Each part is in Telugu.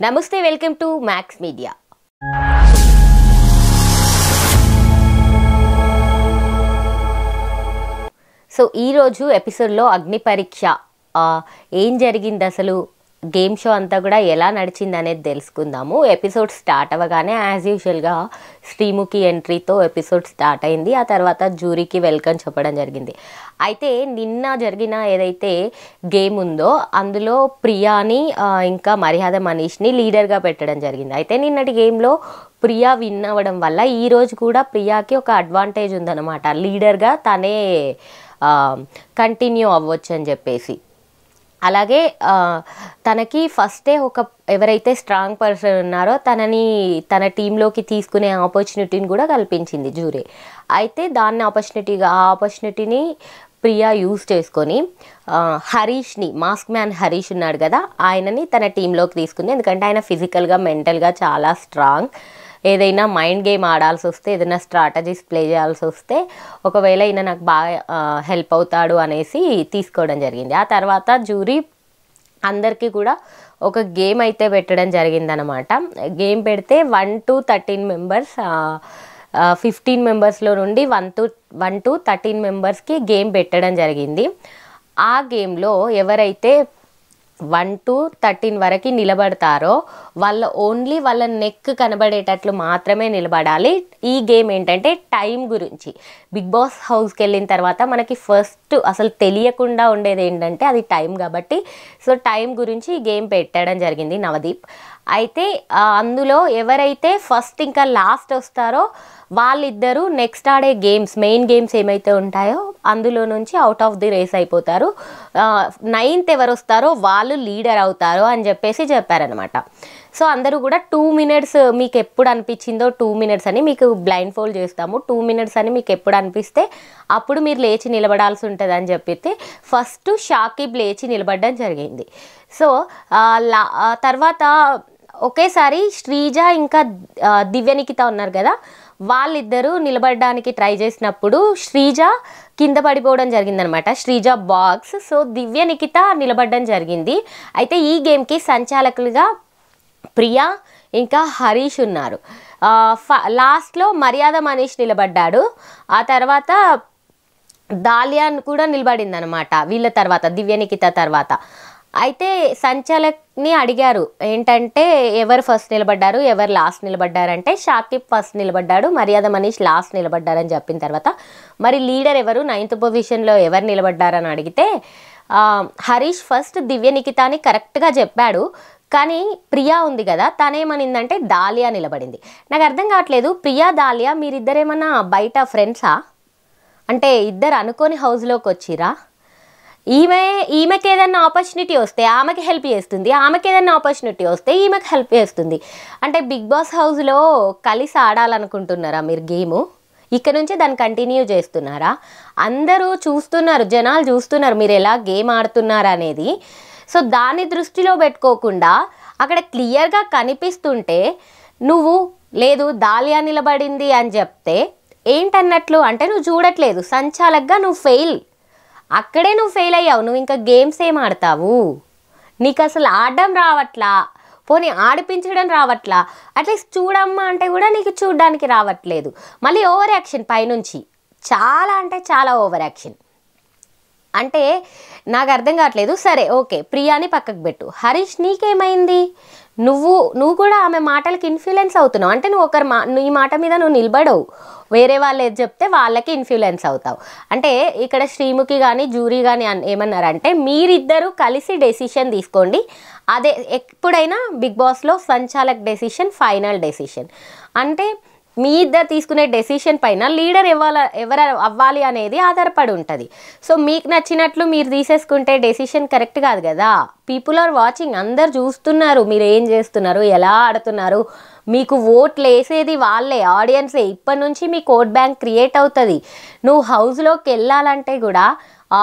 నమస్తే, welcome to max media. So ఈరోజు ఎపిసోడ్లో అగ్ని పరీక్ష ఏం జరిగింది, అసలు గేమ్ షో అంతా కూడా ఎలా నడిచింది అనేది తెలుసుకుందాము. ఎపిసోడ్ స్టార్ట్ అవ్వగానే యాజ్ యూజువల్గా శ్రీముఖి ఎంట్రీతో ఎపిసోడ్ స్టార్ట్ అయింది. ఆ తర్వాత జ్యూరీకి వెల్కమ్ చెప్పడం జరిగింది. అయితే నిన్న జరిగిన ఏదైతే గేమ్ ఉందో అందులో ప్రియాని ఇంకా మర్యాద మనీష్ని లీడర్గా పెట్టడం జరిగింది. అయితే నిన్నటి గేమ్లో ప్రియా విన్ అవ్వడం వల్ల ఈరోజు కూడా ప్రియాకి ఒక అడ్వాంటేజ్ ఉందన్నమాట. లీడర్గా తనే కంటిన్యూ అవ్వచ్చు అని చెప్పేసి. అలాగే తనకి ఫస్టే ఎవరైతే స్ట్రాంగ్ పర్సన్ ఉన్నారో తన టీంలోకి తీసుకునే ఆపర్చునిటీని కూడా కల్పించింది జ్యూరీ. అయితే ఆ ఆపర్చునిటీని ప్రియా యూజ్ చేసుకొని హరీష్ని, మాస్క్ మ్యాన్ హరీష్ ఉన్నాడు కదా, ఆయనని తన టీంలోకి తీసుకుంది. ఎందుకంటే ఆయన ఫిజికల్గా మెంటల్గా చాలా స్ట్రాంగ్. ఏదైనా మైండ్ గేమ్ ఆడాల్సి వస్తే, ఏదైనా స్ట్రాటజీస్ ప్లే చేయాల్సి వస్తే ఒకవేళ ఈయన నాకు బాగా హెల్ప్ అవుతాడు అనేసి తీసుకోవడం జరిగింది. ఆ తర్వాత జ్యూరీ అందరికీ కూడా ఒక గేమ్ అయితే పెట్టడం జరిగిందనమాట. గేమ్ పెడితే 1 to 13 మెంబర్స్, 15 మెంబర్స్లో నుండి 1 to 13 మెంబర్స్కి గేమ్ పెట్టడం జరిగింది. ఆ గేమ్లో ఎవరైతే 1 to 13 వరకు నిలబడతారో వాళ్ళ నెక్ కనబడేటట్లు మాత్రమే నిలబడాలి. ఈ గేమ్ ఏంటంటే టైం గురించి. బిగ్ బాస్ హౌస్కి వెళ్ళిన తర్వాత మనకి ఫస్ట్ అసలు తెలియకుండా ఉండేది ఏంటంటే అది టైం కాబట్టి, సో టైం గురించి ఈ గేమ్ పెట్టడం జరిగింది నవదీప్. అయితే అందులో ఎవరైతే ఫస్ట్ ఇంకా లాస్ట్ వస్తారో వాళ్ళిద్దరూ నెక్స్ట్ ఆడే మెయిన్ గేమ్స్ ఏమైతే ఉంటాయో అందులో నుంచి అవుట్ ఆఫ్ ది రేస్ అయిపోతారు. 9th ఎవరు వస్తారో వాళ్ళు లీడర్ అవుతారు అని చెప్పారనమాట. సో అందరూ కూడా 2 minutes మీకు ఎప్పుడు అనిపించిందో 2 minutes అని మీకు బ్లైండ్ ఫోల్డ్ చేస్తాము. 2 minutes అని మీకు ఎప్పుడు అనిపిస్తే అప్పుడు మీరు లేచి నిలబడాల్సి ఉంటుంది అని చెప్పితే ఫస్ట్ షాకిబ్ లేచి నిలబడడం జరిగింది. సో తర్వాత ఒకేసారి శ్రీజ ఇంకా దివ్యనికిత ఉన్నారు కదా, వాళ్ళిద్దరూ నిలబడడానికి ట్రై చేసినప్పుడు శ్రీజ కింద పడిపోవడం జరిగిందనమాట, శ్రీజ బాక్స్. సో దివ్యనికిత నిలబడడం జరిగింది. అయితే ఈ గేమ్కి సంచాలకులుగా ప్రియా ఇంకా హరీష్ ఉన్నారు. లాస్ట్లో మర్యాద మనీష్ నిలబడ్డాడు. ఆ తర్వాత దాలియాన్ కూడా నిలబడింది అనమాట వీళ్ళ తర్వాత, దివ్యనికిత తర్వాత. అయితే సంచాలక్ని అడిగారు ఏంటంటే ఎవరు ఫస్ట్ నిలబడ్డారు, ఎవరు లాస్ట్ నిలబడ్డారంటే షాకిబ్ ఫస్ట్ నిలబడ్డాడు, మర్యాద మనీష్ లాస్ట్ నిలబడ్డారని చెప్పిన తర్వాత మరి లీడర్ ఎవరు, 9th పొజిషన్లో ఎవరు నిలబడ్డారని అడిగితే హరీష్ ఫస్ట్ దివ్యనికితాని కరెక్ట్గా చెప్పాడు. కానీ ప్రియా ఉంది కదా, తనేమనిందంటే దాలియా నిలబడింది. నాకు అర్థం కావట్లేదు, ప్రియా దాలియా మీరిద్దరేమన్నా బయట ఫ్రెండ్సా? అంటే ఇద్దరు అనుకోని హౌస్లోకి వచ్చిరా? ఈమెకి ఏదైనా ఆపర్చునిటీ వస్తే ఆమెకి హెల్ప్ చేస్తుంది, ఆమెకి ఏదైనా ఆపర్చునిటీ వస్తే ఈమెకి హెల్ప్ చేస్తుంది. అంటే బిగ్ బాస్ హౌస్లో కలిసి ఆడాలనుకుంటున్నారా మీరు గేము? ఇక్కడ నుంచి దాన్ని కంటిన్యూ చేస్తున్నారా? అందరూ చూస్తున్నారు, జనాలు చూస్తున్నారు మీరు ఎలా గేమ్ ఆడుతున్నారు అనేది. సో దాన్ని దృష్టిలో పెట్టుకోకుండా అక్కడ క్లియర్గా కనిపిస్తుంటే నువ్వు లేదు దాలియా నిలబడింది అని చెప్తే ఏంటన్నట్లు? అంటే నువ్వు చూడట్లేదు, సంచాలకుగా నువ్వు అక్కడే ఫెయిల్ అయ్యావు. నువ్వు ఇంకా గేమ్స్ ఏం ఆడతావు? నీకు అసలు ఆడడం రావట్లా, పోనీ ఆడిపించడం రావట్లా, అట్లీస్ట్ చూడమ్మా అంటే కూడా నీకు చూడడానికి రావట్లేదు. మళ్ళీ ఓవర్ యాక్షన్ పైనుంచి, చాలా అంటే చాలా ఓవర్ యాక్షన్. అంటే నాకు అర్థం కావట్లేదు. సరే ఓకే, ప్రియాని పక్కకు పెట్టు, హరీష్ నీకేమైంది? నువ్వు కూడా ఆమె మాటలకి ఇన్ఫ్లుయెన్స్ అవుతున్నావు. అంటే నువ్వు నీ మాట మీద నువ్వు నిలబడవు, వేరే వాళ్ళు ఏది చెప్తే వాళ్ళకి ఇన్ఫ్లుయెన్స్ అవుతావు. అంటే ఇక్కడ శ్రీముఖి కానీ జ్యూరీ కానీ ఏమన్నారంటే మీరిద్దరూ కలిసి డెసిషన్ తీసుకోండి, అదే ఎప్పుడైనా బిగ్ బాస్లో సంచాలక్ డెసిషన్ ఫైనల్ డెసిషన్. అంటే మీ ఇద్దరు తీసుకునే డెసిషన్ పైన లీడర్ ఎవరు అవ్వాలి అనేది ఆధారపడి ఉంటుంది. సో మీకు నచ్చినట్లు మీరు తీసేసుకుంటే డెసిషన్ కరెక్ట్ కాదు కదా. పీపుల్ ఆర్ వాచింగ్, అందరు చూస్తున్నారు మీరు ఏం చేస్తున్నారు, ఎలా ఆడుతున్నారు. మీకు ఓట్లు వేసేది వాళ్ళే, ఆడియన్సే. ఇప్పటి నుంచి మీకు ఓట్ బ్యాంక్ క్రియేట్ అవుతుంది. నువ్వు హౌస్లోకి వెళ్ళాలంటే కూడా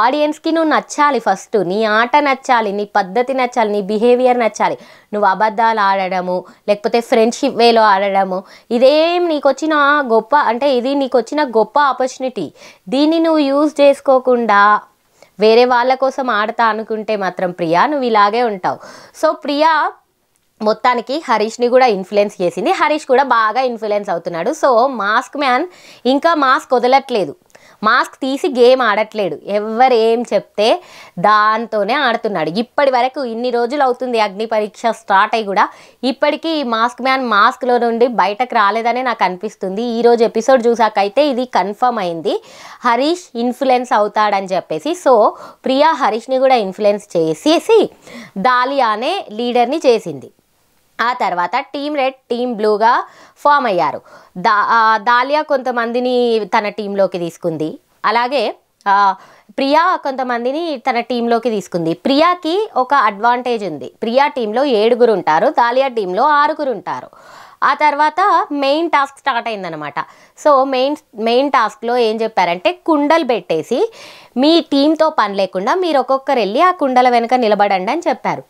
ఆడియన్స్కి నువ్వు నచ్చాలి. ఫస్ట్ నీ ఆట నచ్చాలి, నీ పద్ధతి నచ్చాలి, నీ బిహేవియర్ నచ్చాలి. నువ్వు అబద్ధాలు ఆడడము, లేకపోతే ఫ్రెండ్షిప్ వేలో ఆడడము, ఇదేం నీకు వచ్చిన గొప్ప ఆపర్చునిటీ. దీన్ని నువ్వు యూజ్ చేసుకోకుండా వేరే వాళ్ళ కోసం ఆడతా అనుకుంటే మాత్రం ప్రియా నువ్వు ఇలాగే ఉంటావు. సో ప్రియా మొత్తానికి హరీష్ని కూడా ఇన్ఫ్లుయెన్స్ చేసింది. హరీష్ కూడా బాగా ఇన్ఫ్లుయెన్స్ అవుతున్నాడు. సో మాస్క్ మ్యాన్ ఇంకా మాస్క్ వదలట్లేదు, మాస్క్ తీసి గేమ్ ఆడట్లేడు. ఎవరు ఏం చెప్తే దాంతోనే ఆడుతున్నాడు. ఇప్పటి వరకు ఇన్ని రోజులు అవుతుంది అగ్ని పరీక్ష స్టార్ట్ అయ్యి కూడా ఇప్పటికీ మాస్క్ మ్యాన్ మాస్క్లో నుండి బయటకు రాలేదనే నాకు అనిపిస్తుంది. ఈరోజు ఎపిసోడ్ చూసాకైతే ఇది కన్ఫర్మ్ అయింది, హరీష్ ఇన్ఫ్లుయెన్స్ అవుతాడని చెప్పేసి. సో ప్రియా హరీష్ని కూడా ఇన్ఫ్లుయెన్స్ చేసేసి దాలియానే లీడర్ని చేసింది. ఆ తర్వాత టీమ్ రెడ్ టీమ్ బ్లూగా ఫామ్ అయ్యారు. దాలియా కొంతమందిని తన టీంలోకి తీసుకుంది, అలాగే ప్రియా కొంతమందిని తన టీంలోకి తీసుకుంది. ప్రియాకి ఒక అడ్వాంటేజ్ ఉంది, ప్రియా టీంలో 7 ఉంటారు, దాలియా టీంలో 6 ఉంటారు. ఆ తర్వాత మెయిన్ టాస్క్ స్టార్ట్ అయిందనమాట. సో మెయిన్ టాస్క్లో ఏం చెప్పారంటే కుండలు పెట్టేసి మీ టీంతో పని లేకుండా మీరు ఒక్కొక్కరు వెళ్ళి ఆ కుండల వెనుక నిలబడండి అని చెప్పారు.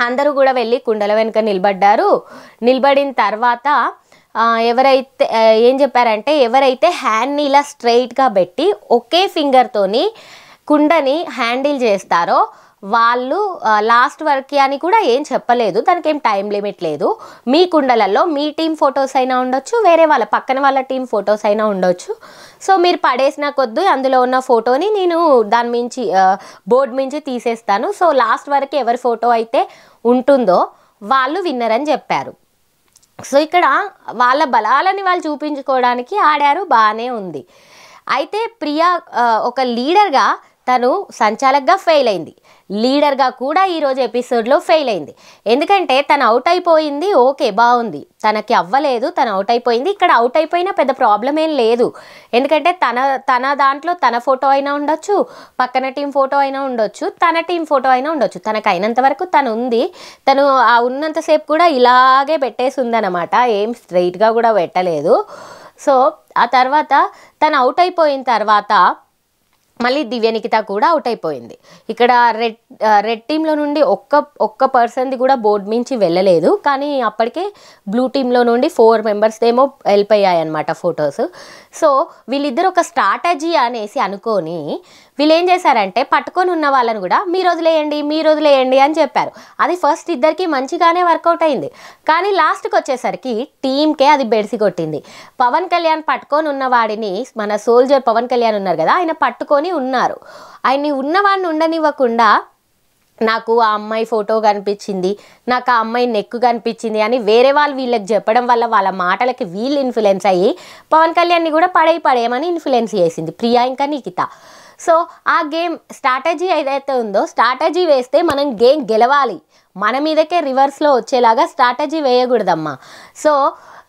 అందరూ కూడా వెళ్ళి కుండల వెనుక నిలబడ్డారు. నిలబడిన తర్వాత ఎవరైతే ఏం చెప్పారంటే ఎవరైతే హ్యాండ్ని ఇలా స్ట్రైట్గా పెట్టి ఒకే ఫింగర్తోని కుండని హ్యాండిల్ చేస్తారో వాళ్ళు లాస్ట్ వరకు అని కూడా ఏం చెప్పలేదు, దానికి ఏం టైం లిమిట్ లేదు. మీ కుండలలో మీ టీం ఫొటోస్ అయినా ఉండొచ్చు, వేరే వాళ్ళ పక్కన వాళ్ళ టీం ఫొటోస్ అయినా ఉండొచ్చు. సో మీరు పడేసిన కొద్ది అందులో ఉన్న ఫోటోని నేను దాని మించి బోర్డు మించి తీసేస్తాను. సో లాస్ట్ వరకు ఎవరి ఫోటో అయితే ఉంటుందో వాళ్ళు విన్నర్ అని చెప్పారు. సో ఇక్కడ వాళ్ళ బలాలని వాళ్ళు చూపించుకోవడానికి ఆడారు, బాగానే ఉంది. అయితే ప్రియా ఒక లీడర్గా తను సంచాలకుగా ఫెయిల్ అయింది, లీడర్గా కూడా ఈరోజు ఎపిసోడ్లో ఫెయిల్ అయింది. ఎందుకంటే తను అవుట్ అయిపోయింది, ఓకే బాగుంది, తనకి అవ్వలేదు, తను అవుట్ అయిపోయింది. ఇక్కడ అవుట్ అయిపోయినా పెద్ద ప్రాబ్లం ఏం లేదు, ఎందుకంటే తన దాంట్లో తన ఫోటో అయినా ఉండొచ్చు, పక్కన టీం ఫోటో అయినా ఉండొచ్చు, తన టీం ఫోటో అయినా ఉండొచ్చు. తనకు అయినంత వరకు తను ఉంది, తను ఆ ఉన్నంతసేపు కూడా ఇలాగే పెట్టేసి ఉందన్నమాట, ఏం స్ట్రైట్గా కూడా పెట్టలేదు. సో ఆ తర్వాత తను అవుట్ అయిపోయిన తర్వాత మళ్ళీ దివ్యనికిత కూడా అవుట్ అయిపోయింది. ఇక్కడ రెడ్ టీంలో నుండి ఒక్క పర్సన్ది కూడా బోర్డు మించి వెళ్ళలేదు, కానీ అప్పటికే బ్లూ టీంలో నుండి 4 మెంబర్స్ ఏమో వెళ్ళిపోయాయి అన్నమాట ఫొటోస్. సో వీళ్ళిద్దరు ఒక స్ట్రాటజీ అనేసి అనుకొని వీళ్ళు ఏం చేశారంటే పట్టుకొని ఉన్న వాళ్ళని కూడా మీరు వదిలేయండి అని చెప్పారు. అది ఫస్ట్ ఇద్దరికి మంచిగానే వర్కౌట్ అయింది, కానీ లాస్ట్కి వచ్చేసరికి టీంకే అది బెడిసి కొట్టింది. పవన్ కళ్యాణ్ పట్టుకొని ఉన్నవాడిని, మన సోల్జర్ పవన్ కళ్యాణ్ ఉన్నారు కదా, ఆయన పట్టుకొని ఉన్నారు, ఆయన్ని ఉన్నవాడిని ఉండనివ్వకుండా నాకు ఆ అమ్మాయి ఫోటో కనిపించింది, నాకు ఆ అమ్మాయి నెక్కు కనిపించింది అని వేరే వాళ్ళు వీళ్ళకి చెప్పడం వల్ల వాళ్ళ మాటలకి వీళ్ళు ఇన్ఫ్లుయెన్స్ అయ్యి పవన్ కళ్యాణ్ని కూడా పడేయమని ఇన్ఫ్లుయెన్స్ చేసింది ప్రియా ఇంకా నిఖిత. సో ఆ గేమ్ స్ట్రాటజీ ఏదైతే ఉందో, స్ట్రాటజీ వేస్తే మనం గేమ్ గెలవాలి, మన మీదకే రివర్స్లో వచ్చేలాగా స్ట్రాటజీ వేయకూడదమ్మా. సో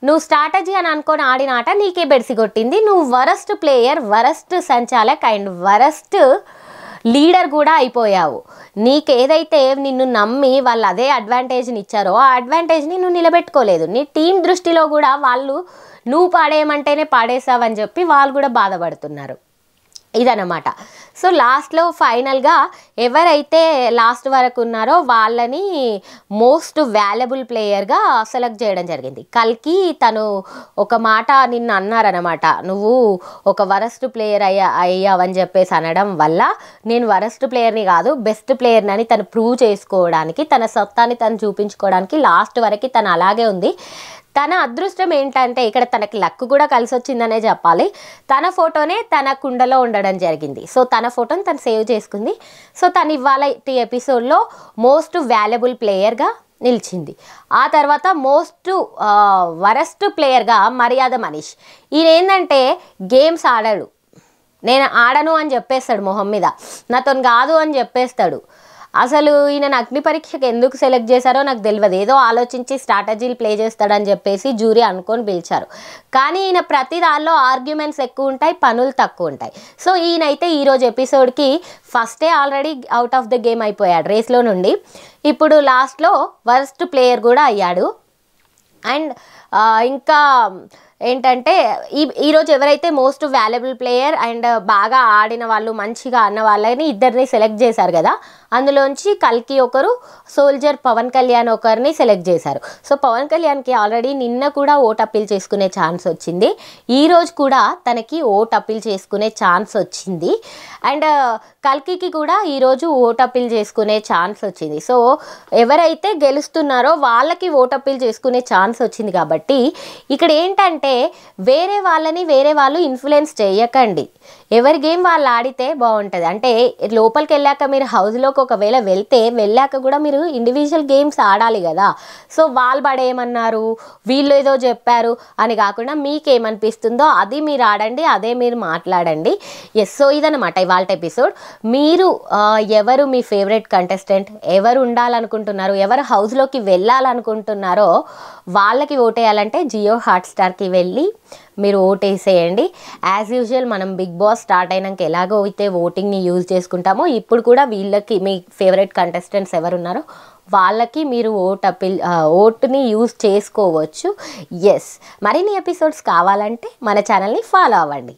నువ్వు స్ట్రాటజీ అని అనుకొని ఆడిన ఆట నీకే బెడిసి కొట్టింది. నువ్వు worst player, worst sanchalak and worst leader కూడా అయిపోయావు. నీకేదైతే నిన్ను నమ్మి వాళ్ళు అదే అడ్వాంటేజ్ని ఇచ్చారో ఆ అడ్వాంటేజ్ని నువ్వు నిలబెట్టుకోలేదు. నీ టీం దృష్టిలో కూడా వాళ్ళు నువ్వు పాడేయమంటేనే పాడేసావని చెప్పి వాళ్ళు కూడా బాధపడుతున్నారు, ఇదన్నమాట. సో లాస్ట్లో ఫైనల్గా ఎవరైతే లాస్ట్ వరకు ఉన్నారో వాళ్ళని మోస్ట్ వాల్యుబుల్ ప్లేయర్గా సెలెక్ట్ చేయడం జరిగింది. కల్కి తను ఒక మాట నిన్ను అన్నారనమాట, నువ్వు ఒక వరస్ట్ ప్లేయర్ అయ్యావని చెప్పేసి అనడం వల్ల నేను వరస్ట్ ప్లేయర్ని కాదు బెస్ట్ ప్లేయర్ని అని తను ప్రూవ్ చేసుకోవడానికి, తన సత్తాని తను చూపించుకోవడానికి లాస్ట్ వరకు తను అలాగే ఉంది. తన అదృష్టం ఏంటంటే ఇక్కడ తనకి లక్ కూడా కలిసి వచ్చిందనే చెప్పాలి. తన ఫోటోనే తన కుండలో ఉండడం జరిగింది. సో తన ఫోటోని తను సేవ్ చేసుకుంది. సో తను ఇవాళ ఈ ఎపిసోడ్లో మోస్ట్ వాల్యుబుల్ ప్లేయర్గా నిలిచింది. ఆ తర్వాత మోస్ట్ వరస్ట్ ప్లేయర్గా మర్యాద మనీష్. ఈయన ఏంటంటే గేమ్స్ ఆడాడు, నేను ఆడను అని చెప్పేస్తాడు, మొహం మీద నాతో కాదు అని చెప్పేస్తాడు. అసలు ఈయన అగ్ని పరీక్షకు ఎందుకు సెలెక్ట్ చేశారో నాకు తెలియదు, ఏదో ఆలోచించి స్ట్రాటజీలు ప్లే చేస్తాడని చెప్పేసి జ్యూరీ అనుకొని పిలిచారు. కానీ ఈయన ప్రతి దానిలో ఆర్గ్యుమెంట్స్ ఎక్కువ ఉంటాయి, పనులు తక్కువ ఉంటాయి. సో ఈయనైతే ఈరోజు ఎపిసోడ్కి ఫస్టే already out of the game అయిపోయాడు రేస్లో నుండి. ఇప్పుడు లాస్ట్లో వరస్ట్ ప్లేయర్ కూడా అయ్యాడు. అండ్ ఇంకా ఏంటంటే ఈరోజు ఎవరైతే మోస్ట్ వాల్యుబుల్ ప్లేయర్ అండ్ బాగా ఆడిన వాళ్ళు, మంచిగా అన్న వాళ్ళని ఇద్దరిని సెలెక్ట్ చేశారు కదా, అందులోంచి కల్కి ఒకరు, సోల్జర్ పవన్ కళ్యాణ్ ఒకరిని సెలెక్ట్ చేశారు. సో పవన్ కళ్యాణ్కి ఆల్రెడీ నిన్న కూడా ఓట్ అప్పీల్ చేసుకునే ఛాన్స్ వచ్చింది, ఈరోజు కూడా తనకి ఓట్ అప్పీల్ చేసుకునే ఛాన్స్ వచ్చింది. అండ్ కల్కికి కూడా ఈరోజు ఓట్ అప్పీల్ చేసుకునే ఛాన్స్ వచ్చింది. సో ఎవరైతే గెలుస్తున్నారో వాళ్ళకి ఓట్ అప్పీల్ చేసుకునే ఛాన్స్ వచ్చింది. కాబట్టి ఇక్కడ ఏంటంటే వేరే వాళ్ళు ఇన్ఫ్లుయెన్స్ చేయకండి. ఎవరి గేమ్ వాళ్ళు ఆడితే బాగుంటుంది. అంటే లోపలికి వెళ్ళాక మీరు హౌస్లోకి ఒకవేళ వెళ్ళాక కూడా మీరు ఇండివిజువల్ గేమ్స్ ఆడాలి కదా. సో వాళ్ళు పడేయమన్నారు, వీళ్ళు ఏదో చెప్పారు అని కాకుండా మీకేమనిపిస్తుందో అది మీరు ఆడండి, అదే మీరు మాట్లాడండి. సో ఇదనమాట ఇవాళ ఎపిసోడ్. మీరు ఎవరు మీ ఫేవరెట్ కంటెస్టెంట్, ఎవరు ఉండాలనుకుంటున్నారు, ఎవరు హౌస్లోకి వెళ్ళాలనుకుంటున్నారో వాళ్ళకి ఓటేయాలంటే జియో హాట్స్టార్కి వెళ్ళి మీరు ఓటేసేయండి. యాజ్ యూజువల్ మనం బిగ్ బాస్ స్టార్ట్ అయినాక ఎలాగో అయితే ఓటింగ్ని యూజ్ చేసుకుంటామో ఇప్పుడు కూడా వీళ్ళకి మీ ఫేవరెట్ కంటెస్టెంట్స్ ఎవరున్నారో వాళ్ళకి మీరు ఓటుని యూజ్ చేసుకోవచ్చు. ఎస్, మరిన్ని ఎపిసోడ్స్ కావాలంటే మన ఛానల్ని ఫాలో అవ్వండి.